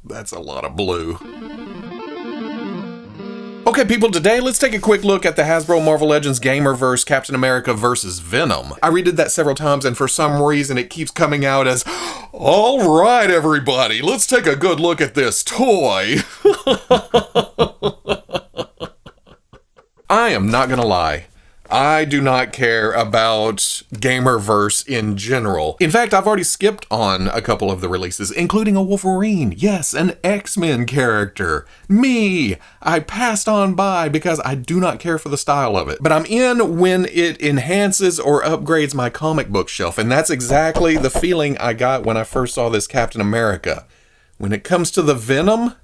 That's a lot of blue. Okay, people, today let's take a quick look at the Hasbro Marvel Legends Gamerverse Captain America versus Venom. I redid that several times, and for some reason it keeps coming out as, all right, everybody, let's take a good look at this toy. I am not gonna lie. I do not care about Gamerverse in general. In fact, I've already skipped on a couple of the releases, including a Wolverine. Yes, an X-Men character. Me! I passed on by because I do not care for the style of it. But I'm in when it enhances or upgrades my comic book shelf, and that's exactly the feeling I got when I first saw this Captain America. When it comes to the Venom,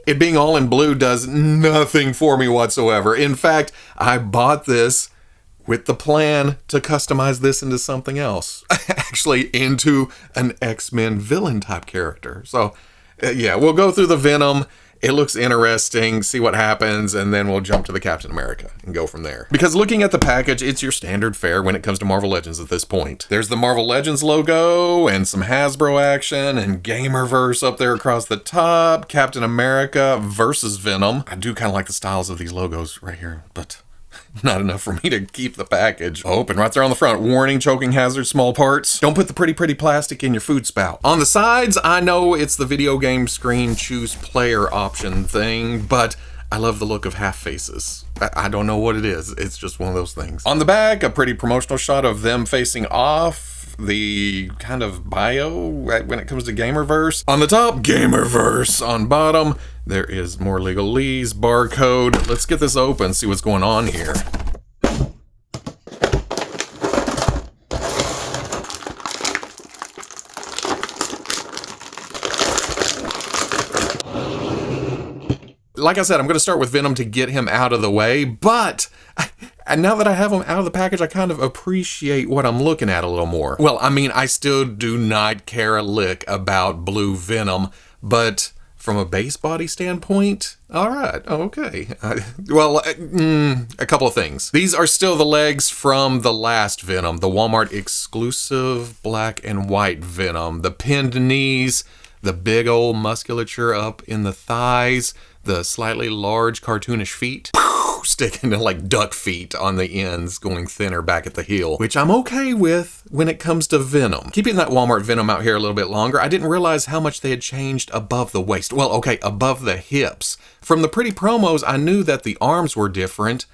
it being all in blue does nothing for me whatsoever. In fact, I bought this with the plan to customize this into something else. Actually, into an X-Men villain type character. So, yeah, we'll go through the Venom. It looks interesting, see what happens, and then we'll jump to the Captain America and go from there. Because looking at the package, it's your standard fare when it comes to Marvel Legends at this point. There's the Marvel Legends logo, and some Hasbro action, and Gamerverse up there across the top, Captain America versus Venom. I do kind of like the styles of these logos right here, but not enough for me to keep the package. Oh, and right there on the front, warning, choking hazard, small parts. Don't put the pretty plastic in your food spout. On the sides, I know it's the video game screen choose player option thing, but I love the look of half faces. I don't know what it is. It's just one of those things. On the back, a pretty promotional shot of them facing off. The kind of bio when it comes to Gamerverse. On the top, Gamerverse. On bottom, there is more legalese, barcode. Let's get this open, see what's going on here. Like I said, I'm going to start with Venom to get him out of the way, but and now that I have him out of the package, I kind of appreciate what I'm looking at a little more. Well, I mean, I still do not care a lick about blue Venom, but from a base body standpoint, all right, okay. A couple of things. These are still the legs from the last Venom, the Walmart exclusive black and white Venom. The pinned knees, the big old musculature up in the thighs, the slightly large cartoonish feet, sticking to like duck feet on the ends, going thinner back at the heel, which I'm okay with when it comes to Venom. Keeping that Walmart Venom out here a little bit longer, I didn't realize how much they had changed above the waist. Well, okay, above the hips. From the pretty promos, I knew that the arms were different,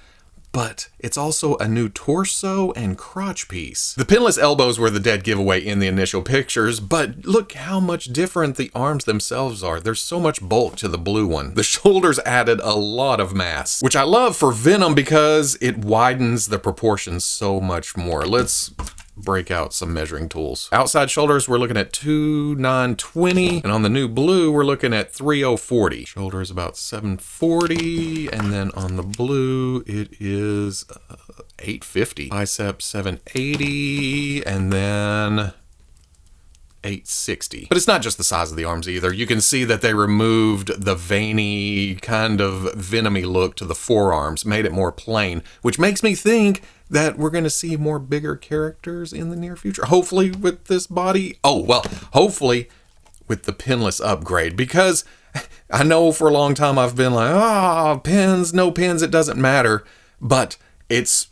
but it's also a new torso and crotch piece. The pinless elbows were the dead giveaway in the initial pictures, but look how much different the arms themselves are. There's so much bulk to the blue one. The shoulders added a lot of mass, which I love for Venom because it widens the proportions so much more. Let's break out some measuring tools. Outside shoulders, we're looking at 2,920, and on the new blue, we're looking at 3,040. Shoulder is about 740, and then on the blue, it is 850. Bicep 780, and then 860. But it's not just the size of the arms either. You can see that they removed the veiny, kind of venomy look to the forearms, made it more plain, which makes me think that we're going to see more bigger characters in the near future. Hopefully with this body. Oh, well, hopefully with the pinless upgrade, because I know for a long time I've been like, pins, no pins, it doesn't matter. But it's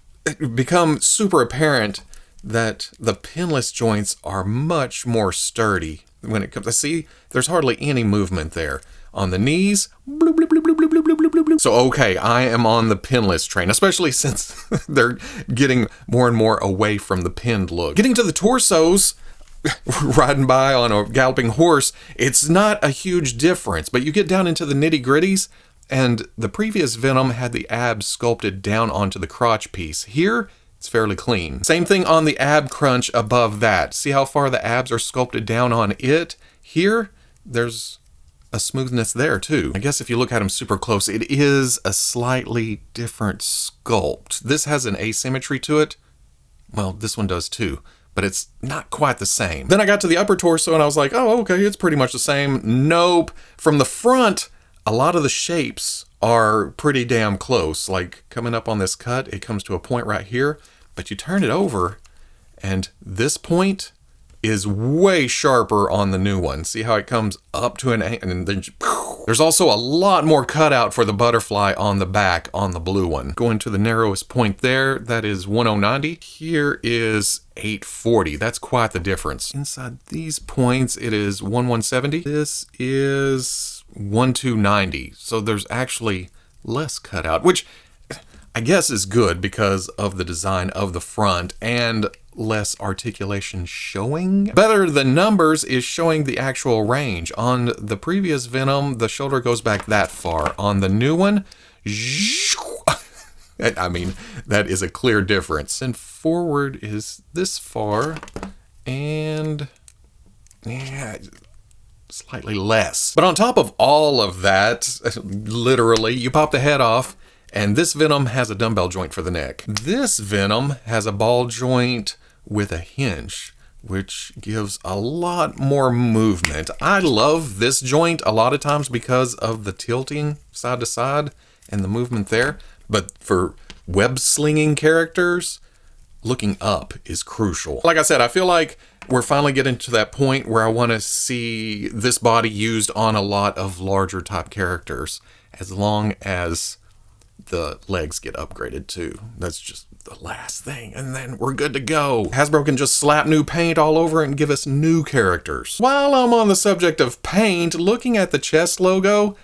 become super apparent that the pinless joints are much more sturdy when it comes to, see, there's hardly any movement there. On the knees, bloop, bloop, bloop, bloop, bloop, bloop, bloop, bloop. So okay, I am on the pinless train, especially since they're getting more and more away from the pinned look. Getting to the torsos, riding by on a galloping horse, it's not a huge difference, but you get down into the nitty gritties, and the previous Venom had the abs sculpted down onto the crotch piece. Here, it's fairly clean. Same thing on the ab crunch above that. See how far the abs are sculpted down on it? Here, there's a smoothness there too. I guess if you look at them super close, it is a slightly different sculpt. This has an asymmetry to it. Well, this one does too, but it's not quite the same. Then I got to the upper torso and I was like, oh, okay, it's pretty much the same. Nope. From the front, a lot of the shapes are pretty damn close. Like coming up on this cut, it comes to a point right here, but you turn it over and this point is way sharper on the new one. See how it comes up to an angle and then there's also a lot more cutout for the butterfly on the back on the blue one. Going to the narrowest point there, that is 1090. Here is 840. That's quite the difference. Inside these points, it is 1170. This is 1290. So there's actually less cutout, which I guess is good because of the design of the front and less articulation showing. Better than numbers is showing the actual range. On the previous Venom, the shoulder goes back that far. On the new one, I mean, that is a clear difference. And forward is this far, and yeah, slightly less. But on top of all of that, literally, you pop the head off, and this Venom has a dumbbell joint for the neck. This Venom has a ball joint with a hinge, which gives a lot more movement. I love this joint a lot of times because of the tilting side to side and the movement there. But for web slinging characters, looking up is crucial. Like I said, I feel like we're finally getting to that point where I want to see this body used on a lot of larger type characters, as long as the legs get upgraded too. That's just the last thing, and then we're good to go. Hasbro can just slap new paint all over and give us new characters. While I'm on the subject of paint, looking at the chest logo,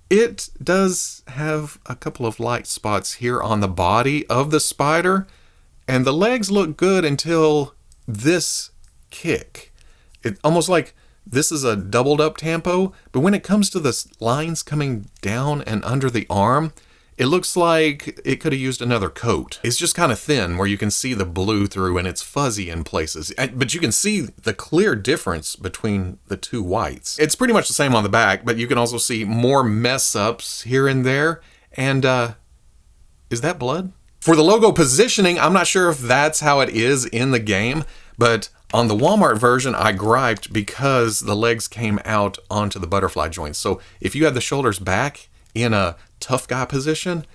it does have a couple of light spots here on the body of the spider, and the legs look good until this kick. It almost like this is a doubled up tempo, but when it comes to the lines coming down and under the arm, it looks like it could have used another coat. It's just kind of thin where you can see the blue through and it's fuzzy in places. But you can see the clear difference between the two whites. It's pretty much the same on the back, but you can also see more mess ups here and there. And is that blood? For the logo positioning, I'm not sure if that's how it is in the game, but on the Walmart version, I griped because the legs came out onto the butterfly joints. So if you had the shoulders back in a tough guy position,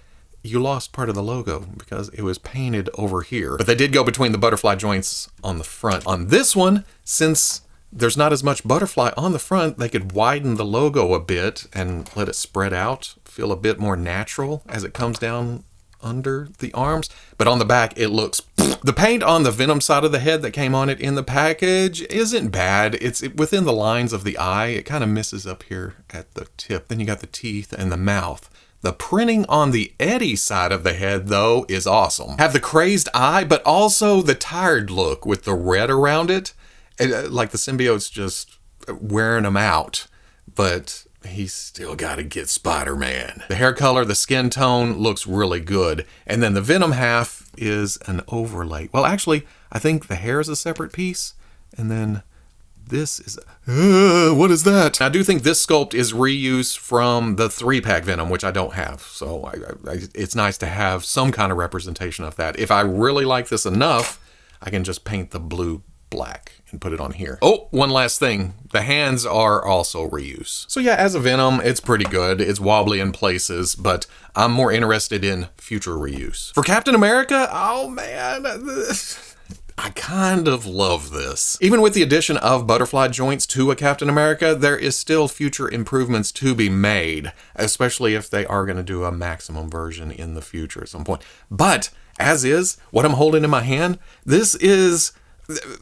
you lost part of the logo because it was painted over here. But they did go between the butterfly joints on the front. On this one, since there's not as much butterfly on the front, they could widen the logo a bit and let it spread out, feel a bit more natural as it comes down under the arms. But on the back, it looks... The paint on the Venom side of the head that came on it in the package isn't bad. It's within the lines of the eye. It kind of misses up here at the tip. Then you got the teeth and the mouth. The printing on the Eddie side of the head, though, is awesome. Have the crazed eye, but also the tired look with the red around it. Like the symbiote's just wearing them out. But he's still got to get Spider-Man. The hair color, the skin tone looks really good. And then the Venom half is an overlay. Well, actually, I think the hair is a separate piece. And then this is... what is that? I do think this sculpt is reuse from the 3-pack Venom, which I don't have. So it's nice to have some kind of representation of that. If I really like this enough, I can just paint the blue black and put it on here. Oh, one last thing. The hands are also reuse. So yeah, as a Venom, it's pretty good. It's wobbly in places, but I'm more interested in future reuse. For Captain America, oh man, I kind of love this. Even with the addition of butterfly joints to a Captain America, there is still future improvements to be made, especially if they are going to do a maximum version in the future at some point. But as is, what I'm holding in my hand, this is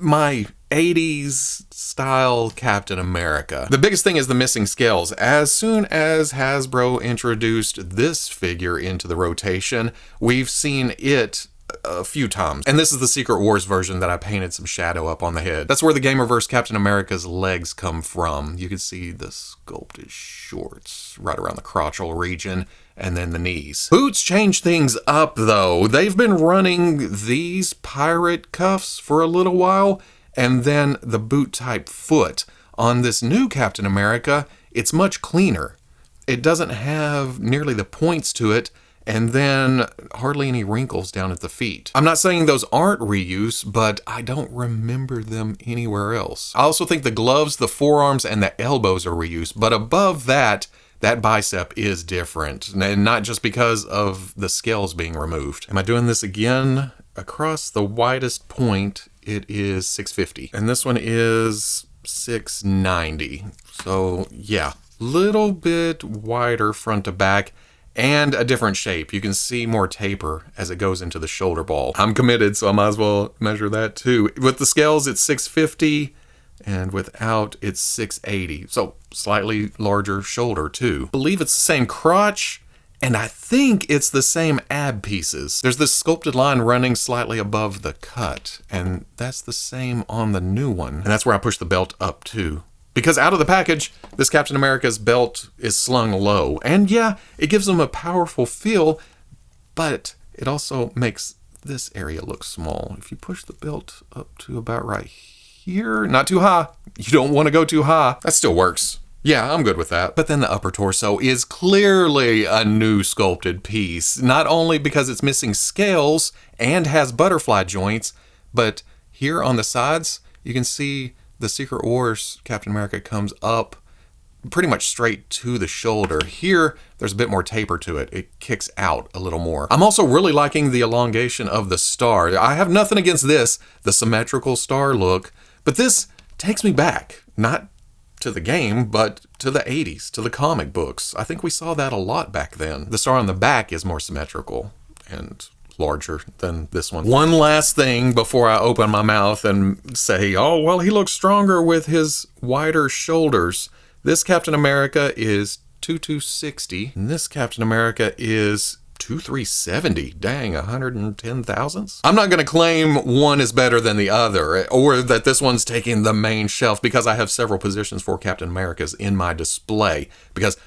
my 80s style Captain America. The biggest thing is the missing scales. As soon as Hasbro introduced this figure into the rotation, we've seen it a few times. And this is the Secret Wars version that I painted some shadow up on the head. That's where the Gamerverse Captain America's legs come from. You can see the sculpted shorts right around the crotchal region, and then the knees. Boots change things up though. They've been running these pirate cuffs for a little while, and then the boot type foot. On this new Captain America, it's much cleaner. It doesn't have nearly the points to it, and then hardly any wrinkles down at the feet. I'm not saying those aren't reuse, but I don't remember them anywhere else. I also think the gloves, the forearms, and the elbows are reuse, but above that, that bicep is different, and not just because of the scales being removed. Am I doing this again? Across the widest point it is $650. And this one is $690. So yeah, little bit wider front to back and a different shape. You can see more taper as it goes into the shoulder ball. I'm committed, so I might as well measure that too. With the scales, it's $650, and without, it's $680. So slightly larger shoulder too. I believe it's the same crotch, and I think it's the same ab pieces. There's this sculpted line running slightly above the cut, and that's the same on the new one. And that's where I push the belt up too. Because out of the package, this Captain America's belt is slung low. And yeah, it gives him a powerful feel, but it also makes this area look small. If you push the belt up to about right here, not too high. You don't want to go too high. That still works. Yeah, I'm good with that. But then the upper torso is clearly a new sculpted piece. Not only because it's missing scales and has butterfly joints, but here on the sides, you can see the Secret Wars Captain America comes up pretty much straight to the shoulder. Here, there's a bit more taper to it. It kicks out a little more. I'm also really liking the elongation of the star. I have nothing against this, the symmetrical star look, but this takes me back, not to the game, but to the 80s, to the comic books. I think we saw that a lot back then. The star on the back is more symmetrical and larger than this one. One last thing before I open my mouth and say, oh, well, he looks stronger with his wider shoulders. This Captain America is 2260, and this Captain America is 2370. Dang, 110 thousandths. I'm not going to claim one is better than the other, or that this one's taking the main shelf, because I have several positions for Captain America's in my display, because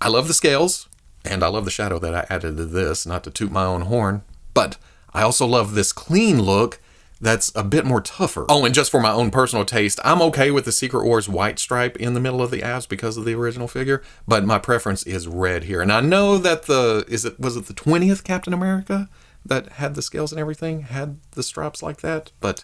I love the scales, and I love the shadow that I added to this, not to toot my own horn. But I also love this clean look that's a bit more tougher. Oh, and just for my own personal taste, I'm okay with the Secret Wars white stripe in the middle of the abs because of the original figure, but my preference is red here. And I know that was it the 20th Captain America that had the scales and everything, had the stripes like that, but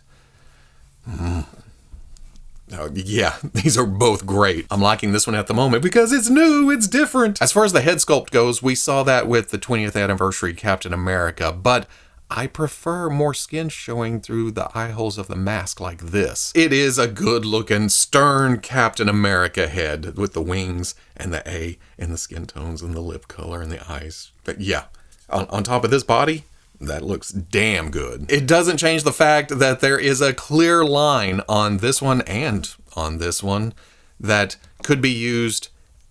yeah, these are both great. I'm liking this one at the moment because it's new, it's different. As far as the head sculpt goes, we saw that with the 20th anniversary Captain America, but I prefer more skin showing through the eye holes of the mask like this. It is a good looking, stern Captain America head with the wings and the A and the skin tones and the lip color and the eyes. But yeah, on top of this body, that looks damn good. It doesn't change the fact that there is a clear line on this one and on this one that could be used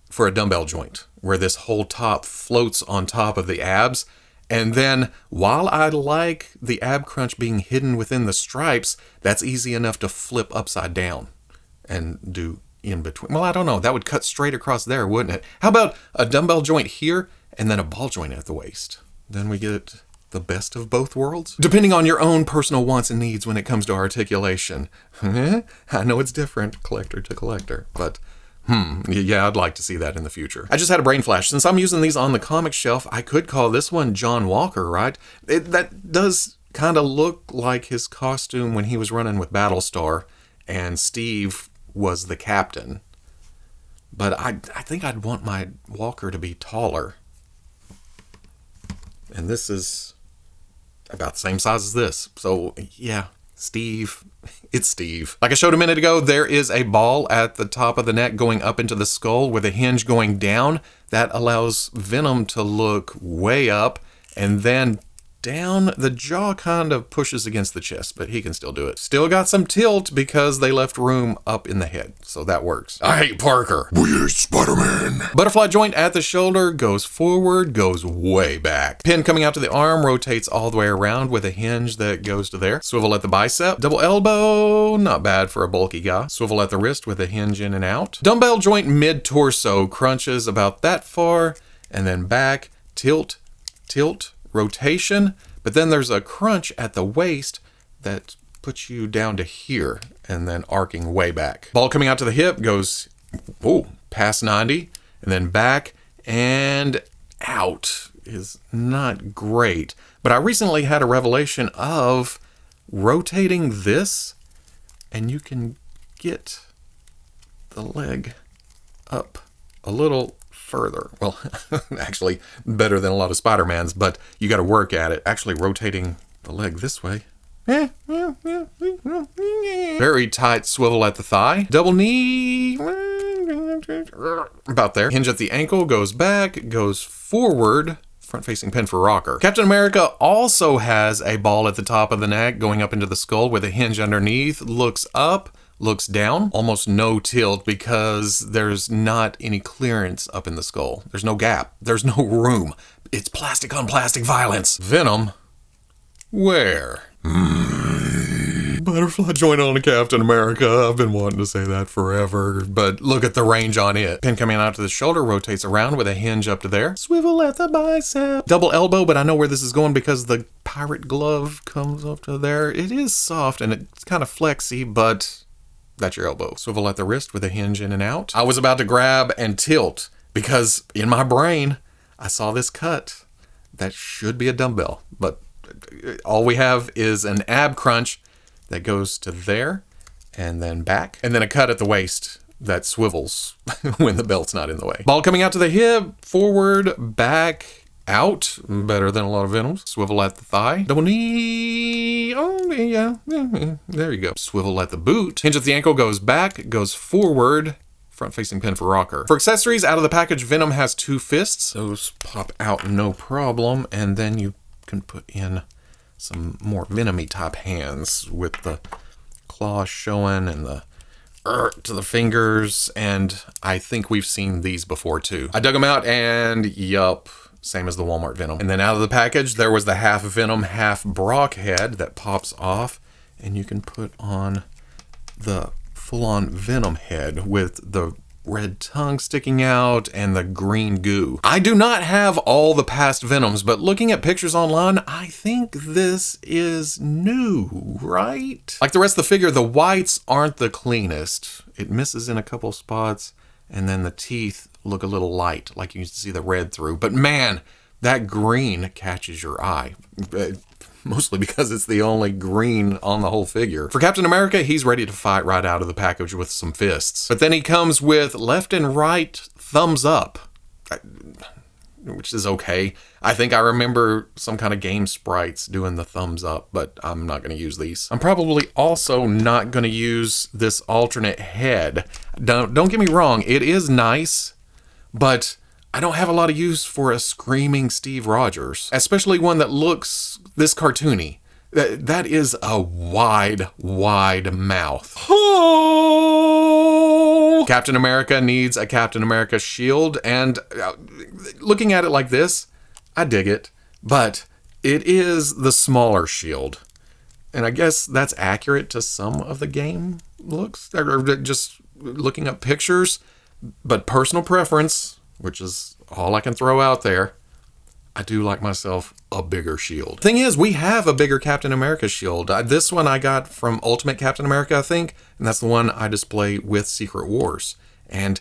for a dumbbell joint, where this whole top floats on top of the abs. And then, while I like the ab crunch being hidden within the stripes, that's easy enough to flip upside down and do in between. Well, I don't know. That would cut straight across there, wouldn't it? How about a dumbbell joint here and then a ball joint at the waist? Then we get the best of both worlds? Depending on your own personal wants and needs when it comes to articulation. I know it's different, collector to collector, but yeah, I'd like to see that in the future. I just had a brain flash. Since I'm using these on the comic shelf, I could call this one John Walker, right? That does kind of look like his costume when he was running with Battlestar and Steve was the captain. But I think I'd want my Walker to be taller. And this is about the same size as this. So yeah, Steve, it's Steve. Like I showed a minute ago, there is a ball at the top of the neck going up into the skull with a hinge going down. That allows Venom to look way up, and then down, the jaw kind of pushes against the chest, but he can still do it. Still got some tilt because they left room up in the head, so that works. I hate Parker. We hate Spider-Man. Butterfly joint at the shoulder goes forward, goes way back. Pin coming out to the arm rotates all the way around with a hinge that goes to there. Swivel at the bicep. Double elbow, not bad for a bulky guy. Swivel at the wrist with a hinge in and out. Dumbbell joint mid-torso crunches about that far, and then back, tilt, tilt, rotation, but then there's a crunch at the waist that puts you down to here and then arcing way back. Ball coming out to the hip goes past 90 and then back and out is not great. But I recently had a revelation of rotating this and you can get the leg up a little further. Well, actually better than a lot of Spider-Mans, but you got to work at it. Actually rotating the leg this way. Very tight swivel at the thigh. Double knee. About there. Hinge at the ankle, goes back, goes forward. Front-facing pin for rocker. Captain America also has a ball at the top of the neck going up into the skull with a hinge underneath. Looks up, looks down. Almost no tilt because there's not any clearance up in the skull. There's no gap. There's no room. It's plastic on plastic violence. Venom. Where? Butterfly joint on a Captain America. I've been wanting to say that forever, but look at the range on it. Pin coming out to the shoulder, rotates around with a hinge up to there. Swivel at the bicep. Double elbow, but I know where this is going because the pirate glove comes up to there. It is soft and it's kind of flexy, but that's your elbow. Swivel at the wrist with a hinge in and out. I was about to grab and tilt because in my brain, I saw this cut. That should be a dumbbell, but all we have is an ab crunch that goes to there and then back, and then a cut at the waist that swivels when the belt's not in the way. Ball coming out to the hip, forward, back, out. Better than a lot of Venoms. Swivel at the thigh. Double knee. Oh, yeah. There you go. Swivel at the boot. Hinge at the ankle, goes back, goes forward. Front-facing pin for rocker. For accessories, out of the package, Venom has 2 fists. Those pop out no problem, and then you can put in some more Venom-y type hands with the claws showing and the to the fingers, and I think we've seen these before too. I dug them out and yup, same as the Walmart Venom. And then out of the package, there was the half Venom, half Brock head that pops off, and you can put on the full-on Venom head with the red tongue sticking out and the green goo. I do not have all the past Venoms, but looking at pictures online, I think this is new, right? Like the rest of the figure, the whites aren't the cleanest. It misses in a couple spots, and then the teeth look a little light, like you used to see the red through. But man, that green catches your eye. Mostly because it's the only green on the whole figure. For Captain America, he's ready to fight right out of the package with some fists. But then he comes with left and right thumbs up, which is okay. I think I remember some kind of game sprites doing the thumbs up, but I'm not going to use these. I'm probably also not going to use this alternate head. Don't get me wrong, it is nice, but I don't have a lot of use for a screaming Steve Rogers, especially one that looks this cartoony. That is a wide, wide mouth. Oh! Captain America needs a Captain America shield, and looking at it like this, I dig it, but it is the smaller shield. And I guess that's accurate to some of the game looks, or just looking up pictures, but personal preference, which is all I can throw out there, I do like myself a bigger shield. Thing is, we have a bigger Captain America shield. This one I got from Ultimate Captain America, I think, and that's the one I display with Secret Wars. And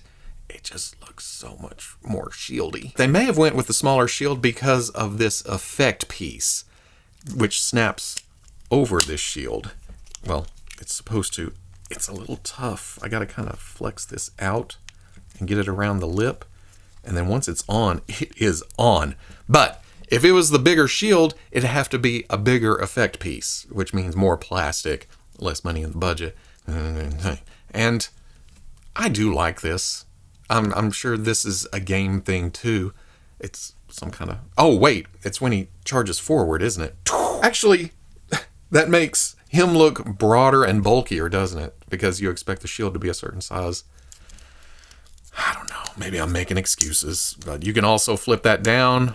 it just looks so much more shieldy. They may have went with the smaller shield because of this effect piece, which snaps over this shield. Well, it's supposed to. It's a little tough. I gotta kind of flex this out and get it around the lip. And then once it's on, it is on. But if it was the bigger shield, it'd have to be a bigger effect piece, which means more plastic, less money in the budget. And I do like this. I'm sure this is a game thing too. It's some kind of... Oh, wait. It's when he charges forward, isn't it? Actually, that makes him look broader and bulkier, doesn't it? Because you expect the shield to be a certain size. I don't know. Maybe I'm making excuses, but you can also flip that down,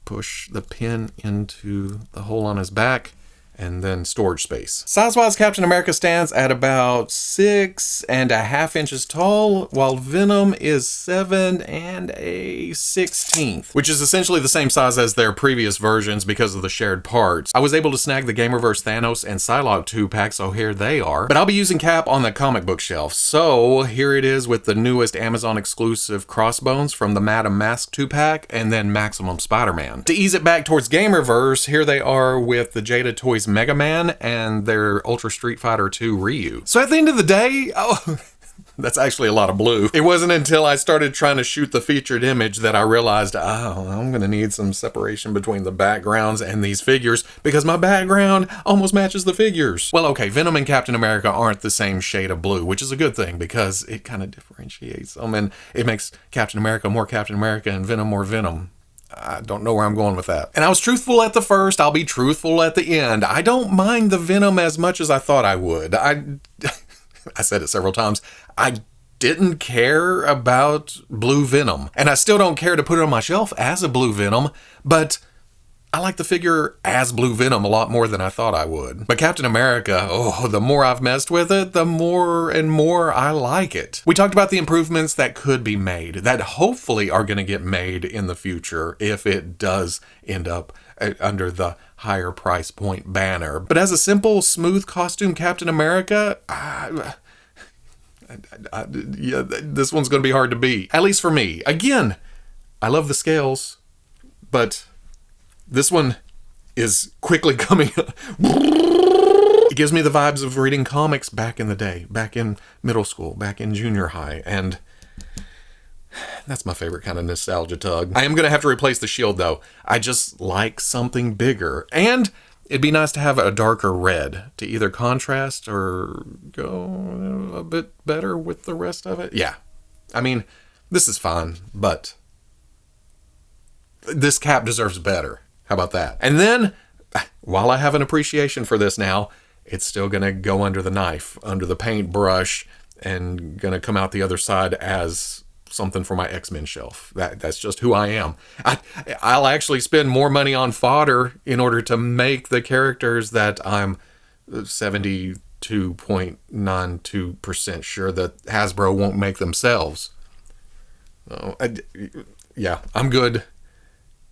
push the pin into the hole on his back, and then storage space. Size-wise, Captain America stands at about 6.5 inches tall, while Venom is 7 1/16, which is essentially the same size as their previous versions because of the shared parts. I was able to snag the Gamerverse Thanos and Psylocke 2-pack, so here they are. But I'll be using Cap on the comic book shelf, so here it is with the newest Amazon exclusive Crossbones from the Madam Mask 2-pack, and then Maximum Spider-Man. To ease it back towards Gamerverse, here they are with the Jada Toys Mega Man and their Ultra Street Fighter 2 Ryu. So at the end of the day, That's actually a lot of blue. It wasn't until I started trying to shoot the featured image that I realized, oh, I'm gonna need some separation between the backgrounds and these figures because my background almost matches the figures. Well, okay, Venom and Captain America aren't the same shade of blue, which is a good thing because it kind of differentiates them and it makes Captain America and Venom more Venom. I don't know where I'm going with that. And I was truthful at the first, I'll be truthful at the end. I don't mind the Venom as much as I thought I would. I said it several times. I didn't care about blue Venom. And I still don't care to put it on my shelf as a blue Venom, but I like the figure as blue Venom a lot more than I thought I would. But Captain America, oh, the more I've messed with it, the more and more I like it. We talked about the improvements that could be made, that hopefully are going to get made in the future if it does end up under the higher price point banner. But as a simple, smooth costume Captain America, yeah, this one's going to be hard to beat. At least for me. Again, I love the scales, but this one is quickly coming. It gives me the vibes of reading comics back in the day, back in middle school, back in junior high, and that's my favorite kind of nostalgia tug. I am going to have to replace the shield, though. I just like something bigger. And it'd be nice to have a darker red to either contrast or go a bit better with the rest of it. Yeah. I mean, this is fine, but this cap deserves better. How about that? And then, while I have an appreciation for this now, it's still going to go under the knife, under the paintbrush, and going to come out the other side as something for my X-Men shelf. That's just who I am. I'll actually spend more money on fodder in order to make the characters that I'm 72.92% sure that Hasbro won't make themselves. Yeah, I'm good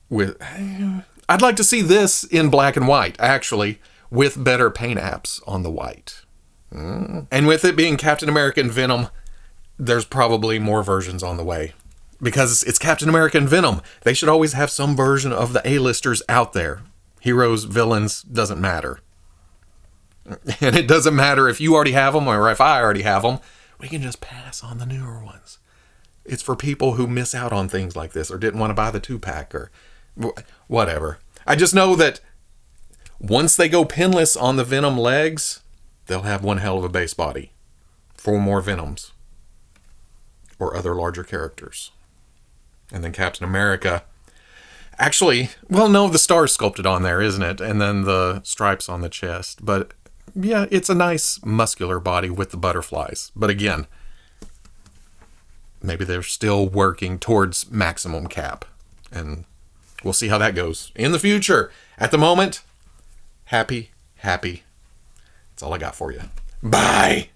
with... I'd like to see this in black and white, actually, with better paint apps on the white. And with it being Captain America and Venom, there's probably more versions on the way. Because it's Captain America and Venom. They should always have some version of the A-listers out there. Heroes, villains, doesn't matter. And it doesn't matter if you already have them or if I already have them. We can just pass on the newer ones. It's for people who miss out on things like this or didn't want to buy the 2-pack or whatever. I just know that once they go pinless on the Venom legs, they'll have one hell of a base body. 4 more Venoms. Or other larger characters. And then Captain America. Actually, well, no, the star's sculpted on there, isn't it? And then the stripes on the chest. But yeah, it's a nice muscular body with the butterflies. But again, maybe they're still working towards maximum cap. And we'll see how that goes in the future. At the moment, happy. That's all I got for you. Bye.